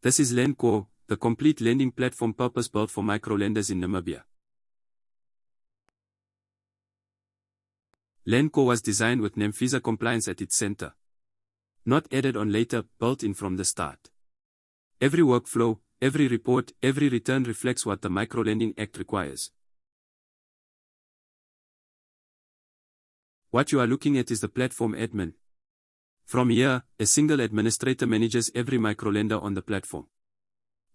This is LendCore, the complete lending platform purpose-built for microlenders in Namibia. LendCore was designed with NAMFISA-Compliance at its center. Not added on later, built in from the start. Every workflow, every report, every return reflects what the Microlending Act requires. What you are looking at is the platform admin. From here, a single administrator manages every microlender on the platform.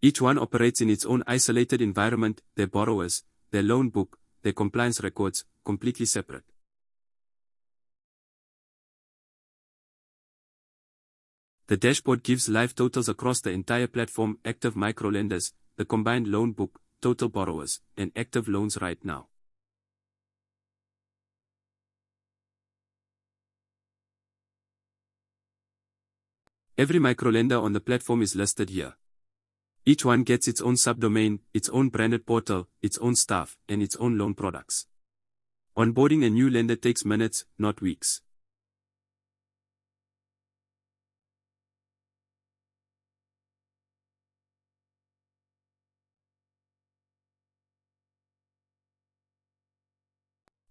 Each one operates in its own isolated environment, their borrowers, their loan book, their compliance records, completely separate. The dashboard gives live totals across the entire platform, active microlenders, the combined loan book, total borrowers, and active loans right now. Every microlender on the platform is listed here. Each one gets its own subdomain, its own branded portal, its own staff, and its own loan products. Onboarding a new lender takes minutes, not weeks.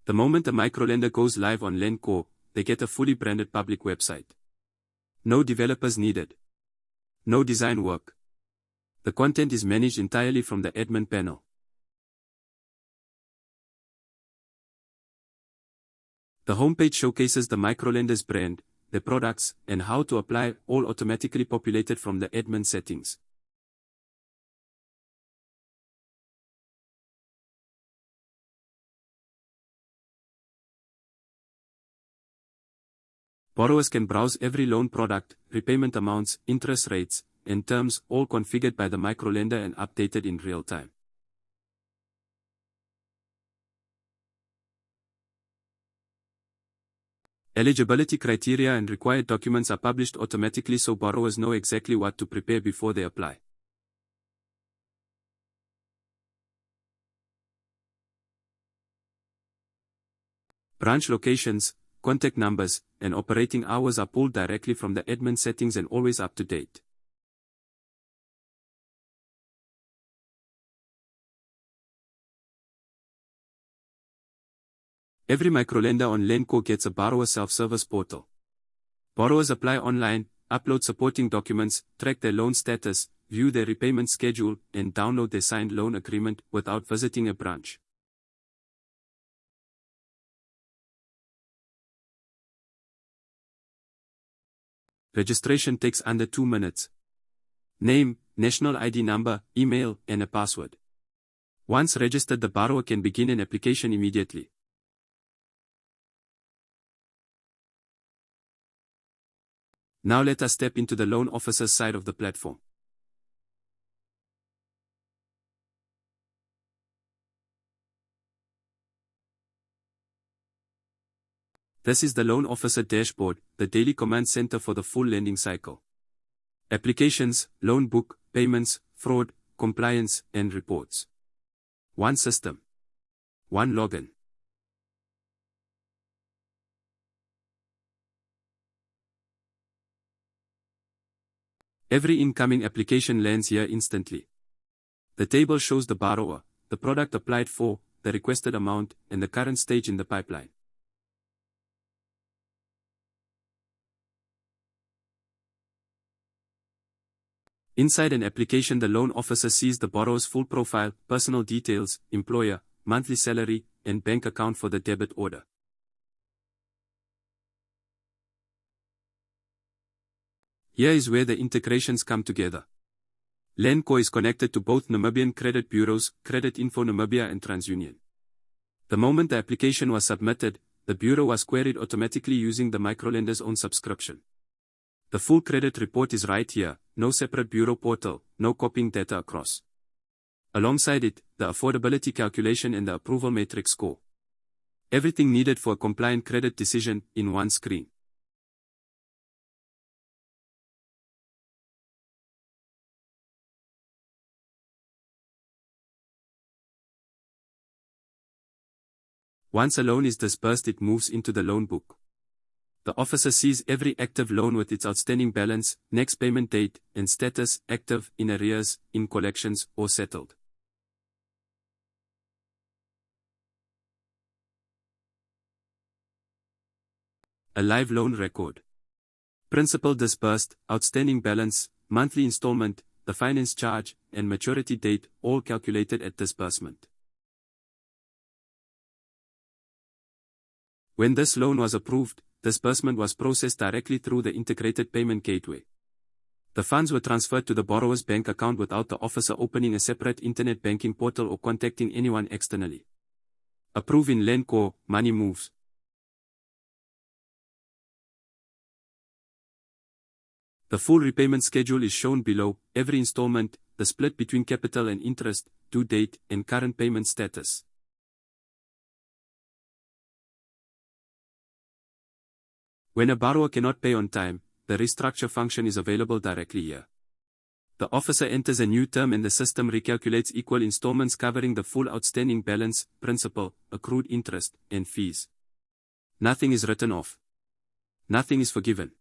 The moment a microlender goes live on LendCore, they get a fully branded public website. No developers needed. No design work. The content is managed entirely from the admin panel. The homepage showcases the microlenders brand, their products, and how to apply, all automatically populated from the admin settings. Borrowers can browse every loan product, repayment amounts, interest rates, and terms, all configured by the microlender and updated in real time. Eligibility criteria and required documents are published automatically so borrowers know exactly what to prepare before they apply. Branch locations, contact numbers, and operating hours are pulled directly from the admin settings and always up to date. Every microlender on LendCore gets a borrower self-service portal. Borrowers apply online, upload supporting documents, track their loan status, view their repayment schedule, and download their signed loan agreement without visiting a branch. Registration takes under 2 minutes. Name, national ID number, email, and a password. Once registered, the borrower can begin an application immediately. Now let us step into the loan officer's side of the platform. This is the loan officer dashboard, the daily command center for the full lending cycle. Applications, loan book, payments, fraud, compliance, and reports. One system. One login. Every incoming application lands here instantly. The table shows the borrower, the product applied for, the requested amount, and the current stage in the pipeline. Inside an application, the loan officer sees the borrower's full profile, personal details, employer, monthly salary, and bank account for the debit order. Here is where the integrations come together. LendCore is connected to both Namibian credit bureaus, Creditinfo Namibia and TransUnion. The moment the application was submitted, the bureau was queried automatically using the microlender's own subscription. The full credit report is right here, no separate bureau portal, no copying data across. Alongside it, the affordability calculation and the approval matrix score. Everything needed for a compliant credit decision, in one screen. Once a loan is disbursed, it moves into the loan book. The officer sees every active loan with its outstanding balance, next payment date, and status, active, in arrears, in collections, or settled. A live loan record. Principal disbursed, outstanding balance, monthly installment, the finance charge, and maturity date, all calculated at disbursement. When this loan was approved, disbursement was processed directly through the integrated payment gateway. The funds were transferred to the borrower's bank account without the officer opening a separate internet banking portal or contacting anyone externally. Approve in LendCore, money moves. The full repayment schedule is shown below, every installment, the split between capital and interest, due date, and current payment status. When a borrower cannot pay on time, the restructure function is available directly here. The officer enters a new term and the system recalculates equal installments covering the full outstanding balance, principal, accrued interest, and fees. Nothing is written off. Nothing is forgiven.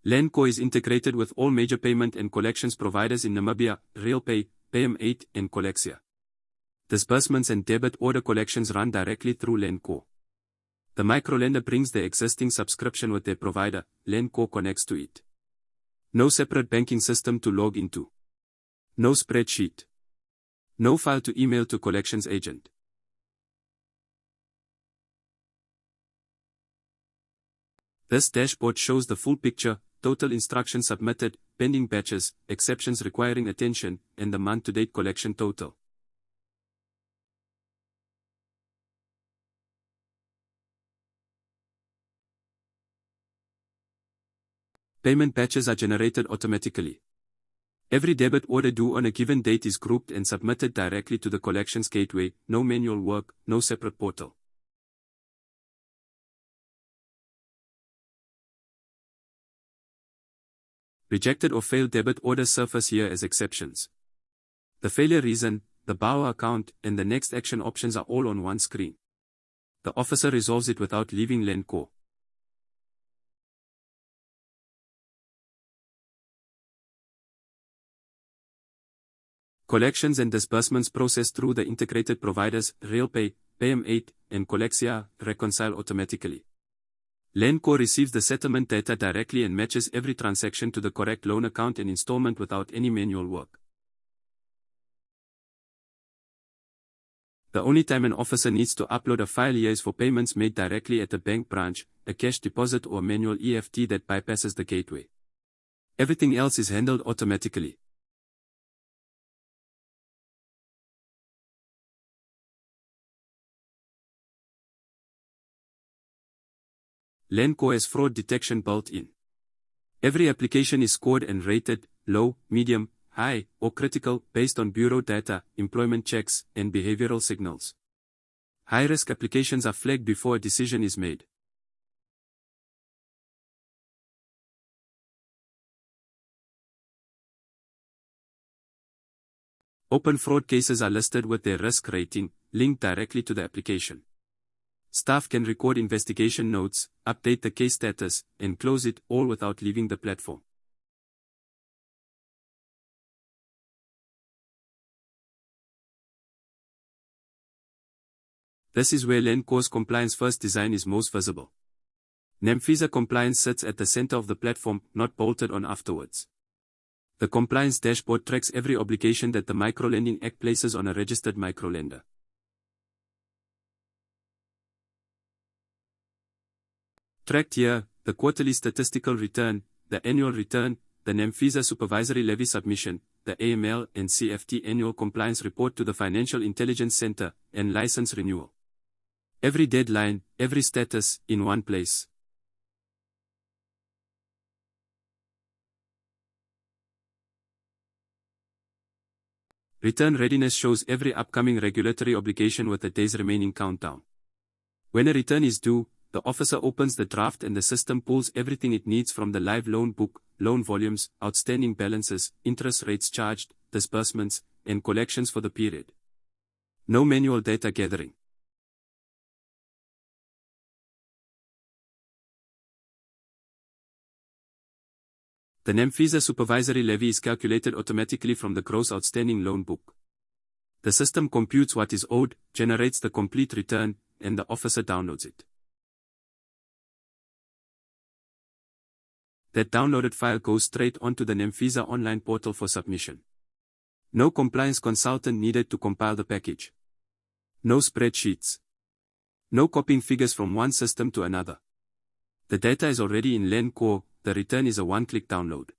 LendCore is integrated with all major payment and collections providers in Namibia, RealPay, Pay8, and Colexia. Disbursements and debit order collections run directly through LendCore. The microlender brings the existing subscription with their provider, LendCore connects to it. No separate banking system to log into. No spreadsheet. No file to email to collections agent. This dashboard shows the full picture, total instructions submitted, pending batches, exceptions requiring attention, and the month-to-date collection total. Payment batches are generated automatically. Every debit order due on a given date is grouped and submitted directly to the collections gateway, no manual work, no separate portal. Rejected or failed debit orders surface here as exceptions. The failure reason, the borrower account, and the next action options are all on one screen. The officer resolves it without leaving LendCore. Collections and disbursements processed through the integrated providers, RealPay, Pay8, and Colexia, reconcile automatically. LendCore receives the settlement data directly and matches every transaction to the correct loan account and installment without any manual work. The only time an officer needs to upload a file here is for payments made directly at the bank branch, a cash deposit or manual EFT that bypasses the gateway. Everything else is handled automatically. LendCore has fraud detection built in. Every application is scored and rated, low, medium, high, or critical, based on bureau data, employment checks, and behavioral signals. High-risk applications are flagged before a decision is made. Open fraud cases are listed with their risk rating, linked directly to the application. Staff can record investigation notes, update the case status, and close it, all without leaving the platform. This is where LendCore's compliance first design is most visible. NAMFISA-Compliant sits at the center of the platform, not bolted on afterwards. The compliance dashboard tracks every obligation that the Microlending Act places on a registered microlender. Tracked here, the quarterly statistical return, the annual return, the NAMFISA supervisory levy submission, the AML and CFT annual compliance report to the Financial Intelligence Center, and license renewal. Every deadline, every status, in one place. Return readiness shows every upcoming regulatory obligation with a day's remaining countdown. When a return is due, the officer opens the draft and the system pulls everything it needs from the live loan book, loan volumes, outstanding balances, interest rates charged, disbursements, and collections for the period. No manual data gathering. The NAMFISA supervisory levy is calculated automatically from the gross outstanding loan book. The system computes what is owed, generates the complete return, and the officer downloads it. That downloaded file goes straight onto the NAMFISA online portal for submission. No compliance consultant needed to compile the package. No spreadsheets. No copying figures from one system to another. The data is already in LendCore, the return is a one-click download.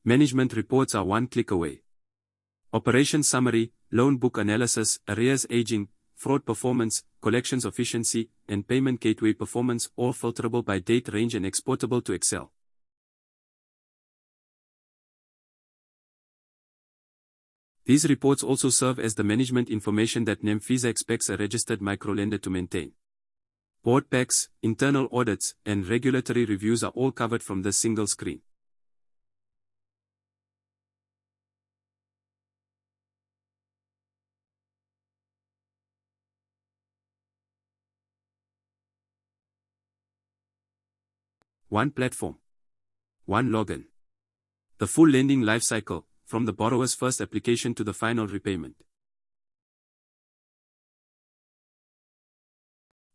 Management reports are one click away. Operation summary, loan book analysis, arrears aging, fraud performance, collections efficiency, and payment gateway performance all filterable by date range and exportable to Excel. These reports also serve as the management information that NAMFISA expects a registered microlender to maintain. Board packs, internal audits, and regulatory reviews are all covered from this single screen. One platform. One login. The full lending lifecycle, from the borrower's first application to the final repayment.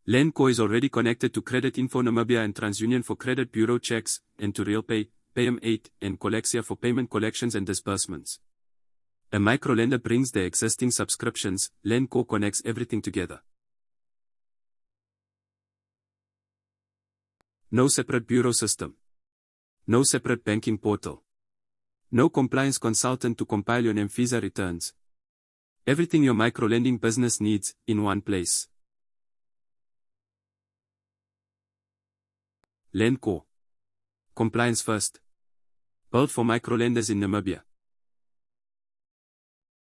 LendCore is already connected to Creditinfo Namibia and TransUnion for credit bureau checks, and to RealPay, Payem8, and Colexia for payment collections and disbursements. A microlender brings their existing subscriptions, LendCore connects everything together. No separate bureau system. No separate banking portal. No compliance consultant to compile your NAMFISA returns. Everything your microlending business needs, in one place. LendCore. Compliance first. Built for microlenders in Namibia.